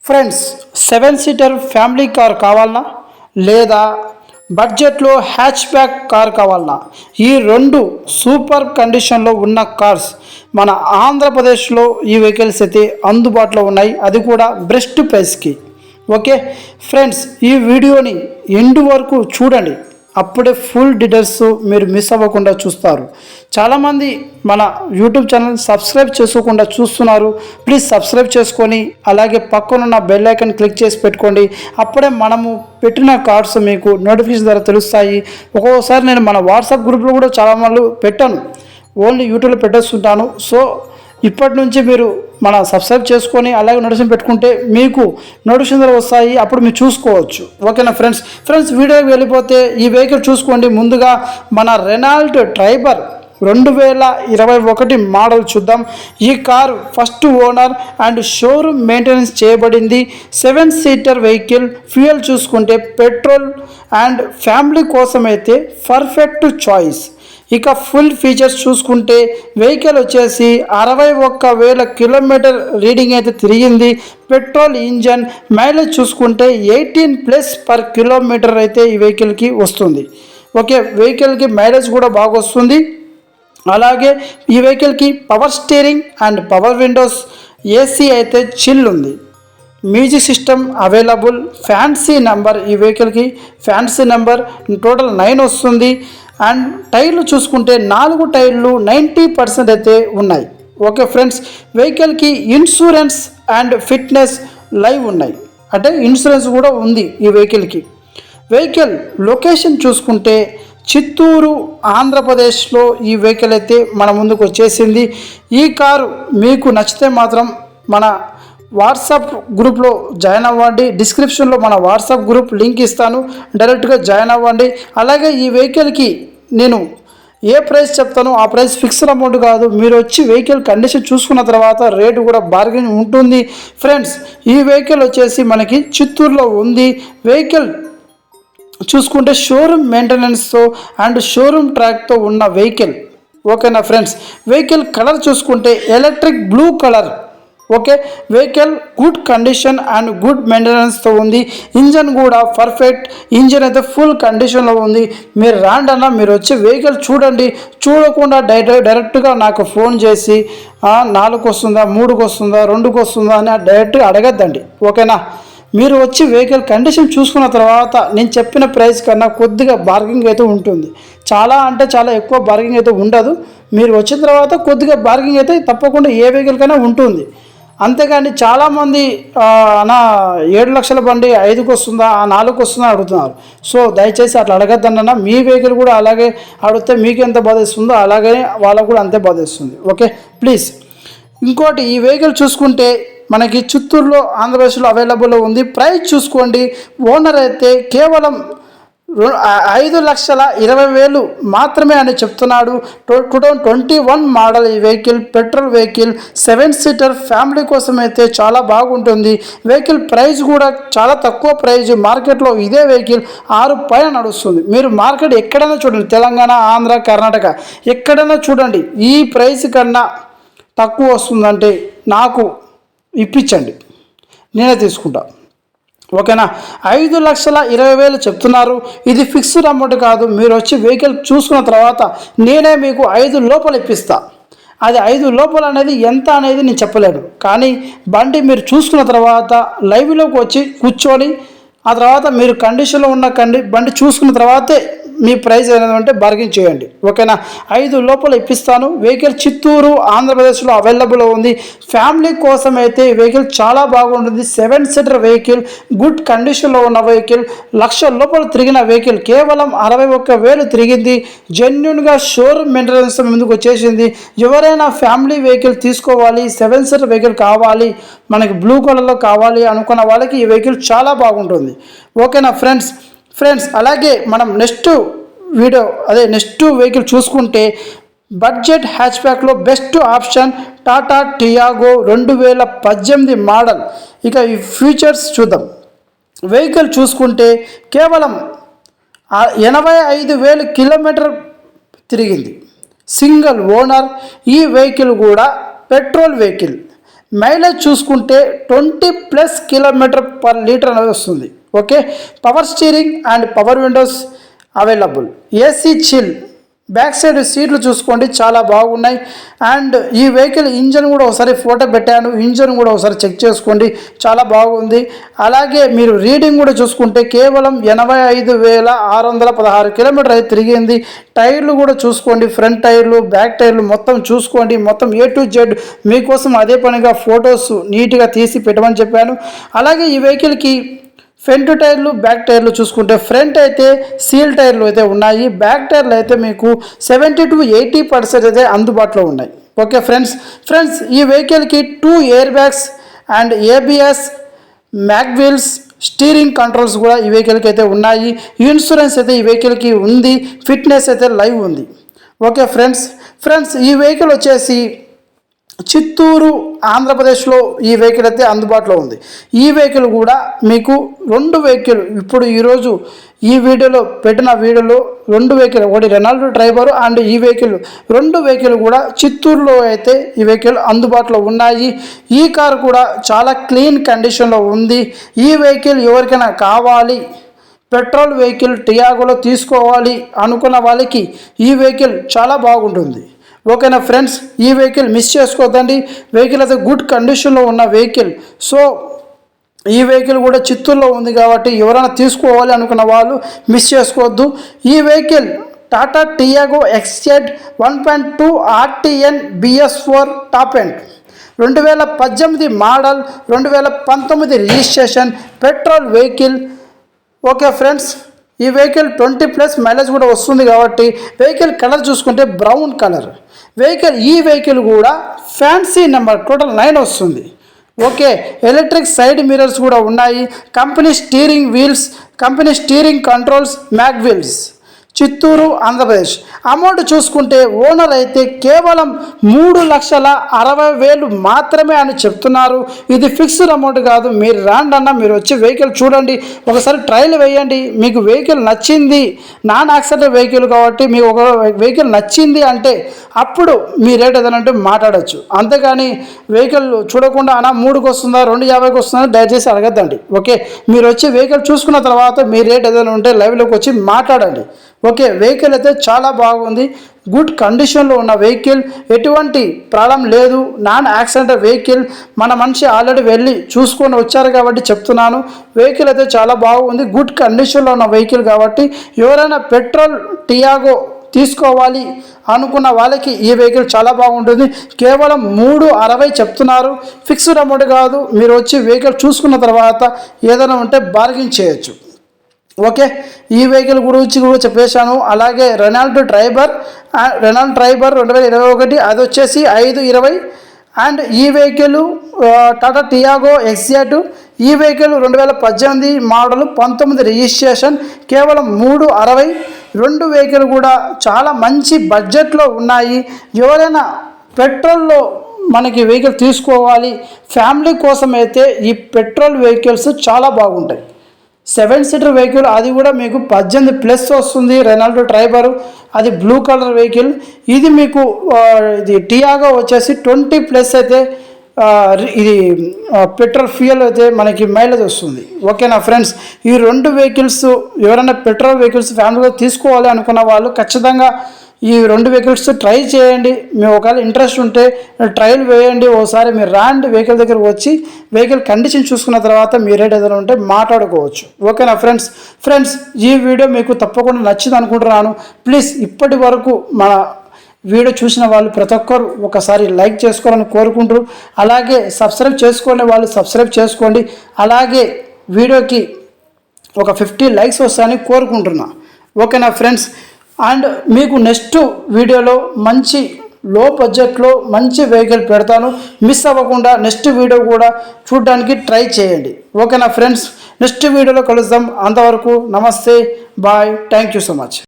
Friends, 7 seater family car కావాలన్నా లేదా బడ్జెట్లో హ్యాచ్ బ్యాక్ కార్ కావాలన్నా ఈ రెండు సూపర్ కండిషన్లో ఉన్న కార్స్ మన ఆంధ్రప్రదేశ్లో ఈ వెహికల్స్ అయితే అందుబాటులో ఉన్నాయి, అది కూడా బెస్ట్ ప్రైస్కి. ఓకే ఫ్రెండ్స్, ఈ వీడియోని ఎండ్ వరకు చూడండి, అప్పుడే ఫుల్ డీటెయిల్స్ మీరు మిస్ అవ్వకుండా చూస్తారు. చాలామంది మన యూట్యూబ్ ఛానల్ సబ్స్క్రైబ్ చేసుకోకుండా చూస్తున్నారు. ప్లీజ్ సబ్స్క్రైబ్ చేసుకొని అలాగే పక్కనున్న బెల్ ఐకాన్ క్లిక్ చేసి పెట్టుకోండి. అప్పుడే మనము పెట్టిన కార్డ్స్ మీకు నోటిఫికేషన్ ద్వారా తెలుస్తాయి. ఒక్కొక్కసారి నేను మన వాట్సాప్ గ్రూప్లో కూడా చాలామంది పెట్టాను, ఓన్లీ యూట్యూబ్లో పెట్టేస్తుంటాను. సో ఇప్పటి నుంచి మీరు మన సబ్స్క్రైబ్ చేసుకొని అలాగే నోటిఫికేషన్ పెట్టుకుంటే మీకు నోటిఫికేషన్ వస్తాయి, అప్పుడు మీరు చూసుకోవచ్చు. ఓకేనా ఫ్రెండ్స్ వీడియోకి వెళ్ళిపోతే ఈ వెహికల్ చూసుకోండి. ముందుగా మన రెనాల్ట్ ట్రైబర్ 2021 మోడల్ చూద్దాం. ఈ car first owner and showroom maintenance చేయబడింది. 7 సీటర్ వెహికల్. ఫ్యూయల్ చూసుకుంటే పెట్రోల్ అండ్ ఫ్యామిలీ కోసం అయితే పర్ఫెక్ట్ చాయిస్. ఇక ఫుల్ ఫీచర్స్ చూసుకుంటే వెహికల్ వచ్చేసి 61,000 కిలోమీటర్ రీడింగ్ అయితే తిరిగింది. Petrol engine. మైలేజ్ చూసుకుంటే 18+ పర్ కిలోమీటర్ అయితే ఈ వెహికల్కి వస్తుంది. ఓకే, వెహికల్కి మైలేజ్ కూడా బాగా వస్తుంది. అలాగే ఈ వెహికల్కి power steering and power Windows, AC అయితే చిల్ ఉంది. Music system available. Fancy number, ఈ వెహికల్కి ఫ్యాన్సీ నెంబర్. టోటల్ 9 వస్తుంది. అండ్ టైర్లు చూసుకుంటే 4 టైర్లు 90% అయితే ఉన్నాయి. ఓకే ఫ్రెండ్స్, వెహికల్కి ఇన్సూరెన్స్ అండ్ ఫిట్నెస్ లైవ్ ఉన్నాయి, అంటే ఇన్సూరెన్స్ కూడా ఉంది ఈ వెహికల్కి. వెహికల్ లొకేషన్ చూసుకుంటే చిత్తూరు, ఆంధ్రప్రదేశ్లో ఈ వెహికల్ అయితే మన ముందుకు వచ్చేసింది. ఈ కారు మీకు నచ్చితే మాత్రం మన వాట్సాప్ గ్రూప్లో జాయిన్ అవ్వండి. డిస్క్రిప్షన్లో మన వాట్సాప్ గ్రూప్ లింక్ ఇస్తాను, డైరెక్ట్గా జాయిన్ అవ్వండి. అలాగే ఈ వెహికల్కి నేను ఏ ప్రైస్ చెప్తానో ఆ ప్రైస్ ఫిక్స్డ్ అమౌంట్ కాదు, మీరు వచ్చి వెహికల్ కండిషన్ చూసుకున్న తర్వాత రేటు కూడా బార్గెన్ ఉంటుంది. ఫ్రెండ్స్, ఈ వెహికల్ వచ్చేసి మనకి చిత్తూరులో ఉంది. వెహికల్ చూసుకుంటే షోరూమ్ మెయింటెనెన్స్తో అండ్ షోరూమ్ ట్రాక్తో ఉన్న వెహికల్. ఓకేనా ఫ్రెండ్స్, వెహికల్ కలర్ చూసుకుంటే electric blue colour. Okay, vehicle good condition and good మెయింటెనెన్స్తో ఉంది. ఇంజన్ కూడా పర్ఫెక్ట్ ఇంజన్ అయితే ఫుల్ కండిషన్లో ఉంది. మీరు రాండన్నా, మీరు వచ్చి వెహికల్ చూడండి. చూడకుండా డైరెక్ట్గా నాకు ఫోన్ చేసి 4కి వస్తుందా, 3కి వస్తుందా, 2కి వస్తుందా అని డైరెక్ట్గా అడగద్దండి. ఓకేనా, మీరు వచ్చి వెహికల్ కండిషన్ చూసుకున్న తర్వాత నేను చెప్పిన ప్రైస్ కన్నా కొద్దిగా బార్గింగ్ అయితే ఉంటుంది. చాలా అంటే చాలా ఎక్కువ బార్గింగ్ అయితే ఉండదు. మీరు వచ్చిన తర్వాత కొద్దిగా బార్గింగ్ అయితే తప్పకుండా ఏ వెహికల్ కన్నా ఉంటుంది. అంతేగాని చాలామంది నా 7 లక్షల బండి 5కి వస్తుందా, 4కి వస్తుందా అడుగుతున్నారు. సో దయచేసి అట్లా అడగద్దన్న. మీ వెహికల్ కూడా అలాగే అడిగితే మీకు ఎంత బాధేస్తుందో అలాగే వాళ్ళకు కూడా అంతే బాధేస్తుంది. Okay please. ఇంకోటి, ఈ వెహికల్ చూసుకుంటే మనకి చిత్తూరులో, ఆంధ్రప్రదేశ్లో అవైలబుల్లో ఉంది. ప్రైస్ చూసుకోండి, ఓనర్ అయితే కేవలం 5,20,000 మాత్రమే అని చెప్తున్నాడు. 2021 మోడల్ ఈ vehicle. Petrol vehicle, 7 seater family కోసం అయితే చాలా బాగుంటుంది. వెహికల్ ప్రైస్ కూడా చాలా తక్కువ ప్రైజ్. మార్కెట్లో ఇదే వెహికల్ 6 పైన నడుస్తుంది. మీరు మార్కెట్ ఎక్కడైనా చూడండి, తెలంగాణ, ఆంధ్ర, కర్ణాటక ఎక్కడైనా చూడండి, ఈ ప్రైస్ కన్నా తక్కువ వస్తుందంటే నాకు ఇప్పించండి, నేనే తీసుకుంటా. ఓకేనా, 5,20,000 చెప్తున్నారు. ఇది ఫిక్స్డ్ అమౌంట్ కాదు. మీరు వచ్చి వెహికల్ చూసుకున్న తర్వాత నేనే మీకు 5 లోపల ఇప్పిస్తా. అది 5 లోపల అనేది ఎంత అనేది నేను చెప్పలేను, కానీ బండి మీరు చూసుకున్న తర్వాత లైవ్లోకి వచ్చి కూర్చొని ఆ తర్వాత మీరు కండిషన్లో ఉన్న బండి చూసుకున్న తర్వాతే మీ ప్రైస్ ఏదంటే బార్గెన్ చేయండి. ఓకేనా, 5 లోపల ఇప్పిస్తాను. వెహికల్ చిత్తూరు, ఆంధ్రప్రదేశ్లో అవైలబుల్లో ఉంది. ఫ్యామిలీ కోసం అయితే ఈ వెహికల్ చాలా బాగుంటుంది. 7 సీటర్ వెహికల్, గుడ్ కండిషన్లో ఉన్న వెహికల్, 1,00,000 లోపల తిరిగిన వెహికల్. కేవలం 61,000 తిరిగింది. జెన్యున్గా షోరూమ్ మెయింటెనెన్స్ ముందుకు వచ్చేసింది. ఎవరైనా ఫ్యామిలీ వెహికల్ తీసుకోవాలి, 7 సీటర్ వెహికల్ కావాలి, మనకి బ్లూ కలర్లో కావాలి అనుకున్న వాళ్ళకి ఈ వెహికల్ చాలా బాగుంటుంది. ఓకేనా ఫ్రెండ్స్, అలాగే మనం నెక్స్ట్ వెహికల్ చూసుకుంటే బడ్జెట్ హ్యాచ్ బ్యాక్లో best option Tata Tiago 2018 model. ఇక ఈ ఫీచర్స్ చూద్దాం. వెహికల్ చూసుకుంటే కేవలం 85,000 కిలోమీటర్ తిరిగింది. Single owner. ఈ వెహికల్ కూడా పెట్రోల్ వెహికల్. మైలేజ్ చూసుకుంటే 20+ కిలోమీటర్ పర్ లీటర్ అనేది వస్తుంది. Okay, power steering and power Windows available. AC chill. Back side సీట్లు చూసుకోండి చాలా బాగున్నాయి. అండ్ ఈ వెహికల్ ఇంజన్ కూడా ఒకసారి ఫోటో పెట్టాను, ఇంజన్ కూడా ఒకసారి చెక్ చేసుకోండి, చాలా బాగుంది. అలాగే మీరు రీడింగ్ కూడా చూసుకుంటే కేవలం 85,616 కిలోమీటర్ అయితే తిరిగింది. టైర్లు కూడా చూసుకోండి, ఫ్రంట్ టైర్లు బ్యాక్ టైర్లు మొత్తం చూసుకోండి, మొత్తం A to Z మీకోసం అదే పనిగా ఫొటోస్ నీట్గా తీసి పెట్టమని చెప్పాను. అలాగే ఈ వెహికల్కి ఫ్రంట్ టైర్లు బ్యాక్ టైర్లు చూసుకుంటే ఫ్రంట్ అయితే సీల్ టైర్లు అయితే ఉన్నాయి, బ్యాక్ టైర్లు అయితే మీకు 70 to 80% అయితే అందుబాటులో ఉన్నాయి. ఓకే ఫ్రెండ్స్ ఈ వెహికల్కి 2 air bags and ABS, mag wheels, steering controls కూడా ఈ వెహికల్కి అయితే ఉన్నాయి. ఇన్సూరెన్స్ అయితే ఈ వెహికల్కి ఉంది, ఫిట్నెస్ అయితే లైవ్ ఉంది. ఓకే ఫ్రెండ్స్ ఈ వెహికల్ వచ్చేసి చిత్తూరు ఆంధ్రప్రదేశ్లో ఈ వెహికల్ అయితే అందుబాటులో ఉంది. ఈ వెహికల్ కూడా మీకు 2 వెహికల్ ఇప్పుడు ఈరోజు ఈ వీడియోలో పెట్టిన వీడియోలో 2 వెహికల్, ఒకటి రెనాల్డో ట్రైబర్ అండ్ ఈ వెహికల్ 2 వెహికల్ కూడా చిత్తూరులో అయితే ఈ వెహికల్ అందుబాటులో ఉన్నాయి. ఈ కారు కూడా చాలా క్లీన్ కండిషన్లో ఉంది. ఈ వెహికల్ ఎవరికైనా కావాలి, పెట్రోల్ వెహికల్ టియాగోలో తీసుకోవాలి అనుకున్న వాళ్ళకి ఈ వెహికల్ చాలా బాగుంటుంది. ఓకేనా ఫ్రెండ్స్, ఈ వెహికల్ మిస్ చేసుకోవద్దండి. వెహికల్ అయితే గుడ్ కండిషన్లో ఉన్న వెహికల్. సో ఈ వెహికల్ కూడా చిత్తూరులో ఉంది కాబట్టి ఎవరైనా తీసుకోవాలి అనుకున్న వాళ్ళు మిస్ చేసుకోవద్దు. ఈ vehicle Tata Tiago XZ 1.2 RTN BS4 top end, 2018 model, 2019 registration, petrol vehicle. Okay friends, ఈ వెహికల్ 20+ మైలేజ్ కూడా వస్తుంది కాబట్టి వెహికల్ కలర్ చూసుకుంటే బ్రౌన్ కలర్ ఈ వెహికల్ కూడా ఫ్యాన్సీ నెంబర్ టోటల్ 9 వస్తుంది. ఓకే, ఎలక్ట్రిక్ సైడ్ మిరర్స్ కూడా ఉన్నాయి. Company steering wheels, company steering controls, mag wheels, Chittoor Andhra Pradesh. Amount చూసుకుంటే ఓనర్ అయితే కేవలం 3,60,000 మాత్రమే అని చెప్తున్నారు. ఇది ఫిక్స్డ్ అమౌంట్ కాదు. మీరు రాండి అన్న, మీరు వచ్చి వెహికల్ చూడండి, ఒకసారి ట్రయల్ వేయండి. మీకు వెహికల్ నచ్చింది, నాన్ యాక్సిడెంట్ వెహికల్ కాబట్టి మీకు ఒక వెహికల్ నచ్చింది అంటే అప్పుడు మీ రేట్ ఏదైనా అంటే మాట్లాడచ్చు. అంతేగాని వెహికల్ చూడకుండా అన్న 3కి వస్తుందా 250కి వస్తుందా దయచేసి అడగద్దండి. ఓకే, మీరు వచ్చి వెహికల్ చూసుకున్న తర్వాత మీ రేట్ ఏదైనా ఉంటే లైవ్లోకి వచ్చి మాట్లాడండి. ఓకే, వెహికల్ అయితే చాలా బాగుంది, గుడ్ కండిషన్లో ఉన్న వెహికల్, ఎటువంటి ప్రాబ్లం లేదు, నాన్ యాక్సిడెంట్ వెహికల్. మన మనిషి ఆల్రెడీ వెళ్ళి చూసుకొని వచ్చారు కాబట్టి చెప్తున్నాను. వెహికల్ అయితే చాలా బాగుంది, గుడ్ కండిషన్లో ఉన్న వెహికల్ కాబట్టి ఎవరైనా పెట్రోల్ టియాగో తీసుకోవాలి అనుకున్న వాళ్ళకి ఈ వెహికల్ చాలా బాగుంటుంది. కేవలం 360 చెప్తున్నారు, ఫిక్స్డ్ అమౌంట్ కాదు. మీరు వచ్చి వెహికల్ చూసుకున్న తర్వాత ఏదైనా ఉంటే బార్గెన్ చేయొచ్చు. ఓకే, ఈ వెహికల్ గురించి కూడా చెప్పేశాను. అలాగే రెనాల్డో ట్రైబర్ 2021 అది వచ్చేసి 520. అండ్ ఈ వెహికల్ టాటా టియాగో XZ, ఈ వెహికల్ 2018 మోడల్, 19 రిజిస్ట్రేషన్, కేవలం 360. 2 వెహికల్ కూడా చాలా మంచి బడ్జెట్లో ఉన్నాయి. ఎవరైనా పెట్రోల్లో మనకి వెహికల్ తీసుకోవాలి ఫ్యామిలీ కోసం అయితే ఈ పెట్రోల్ వెహికల్స్ చాలా బాగుంటాయి. 7 సీటర్ వెహికల్, అది కూడా మీకు 18+ వస్తుంది. రెనాల్డో ట్రైబర్, అది బ్లూ కలర్ వెహికల్. ఇది మీకు ఇది టియాగో వచ్చేసి 20+ అయితే ఇది పెట్రోల్ ఫ్యూయల్ అయితే మనకి మైలేజ్ వస్తుంది. ఓకేనా ఫ్రెండ్స్, ఈ 2 వెహికల్స్ ఎవరైనా పెట్రోల్ వెహికల్స్ ఫ్యామిలీలో తీసుకోవాలి అనుకున్న వాళ్ళు ఖచ్చితంగా ఈ 2 వెహికల్స్ ట్రై చేయండి. మీ ఒకవేళ ఇంట్రెస్ట్ ఉంటే ట్రయల్ వేయండి. ఒకసారి మీరు రాండి వెహికల్ దగ్గరకు వచ్చి వెహికల్ కండిషన్ చూసుకున్న తర్వాత మీ రేట్ ఏదైనా ఉంటే మాట్లాడుకోవచ్చు. ఓకేనా ఫ్రెండ్స్ ఈ వీడియో మీకు తప్పకుండా నచ్చింది అనుకుంటున్నాను. ప్లీజ్ ఇప్పటి వరకు మన వీడియో చూసిన వాళ్ళు ప్రతి ఒక్కరు ఒకసారి లైక్ చేసుకోవాలని కోరుకుంటారు. అలాగే సబ్స్క్రైబ్ చేసుకునే వాళ్ళు సబ్స్క్రైబ్ చేసుకోండి. అలాగే వీడియోకి ఒక 50 లైక్స్ వస్తాయని కోరుకుంటున్నా. ఓకేనా ఫ్రెండ్స్, అండ్ మీకు నెక్స్ట్ వీడియోలో మంచి లో బడ్జెట్లో మంచి వెహికల్ పెడతాను. మిస్ అవ్వకుండా నెక్స్ట్ వీడియో కూడా చూడడానికి ట్రై చేయండి. ఓకేనా ఫ్రెండ్స్, నెక్స్ట్ వీడియోలో కలుద్దాం. అంతవరకు నమస్తే, bye, thank you so much.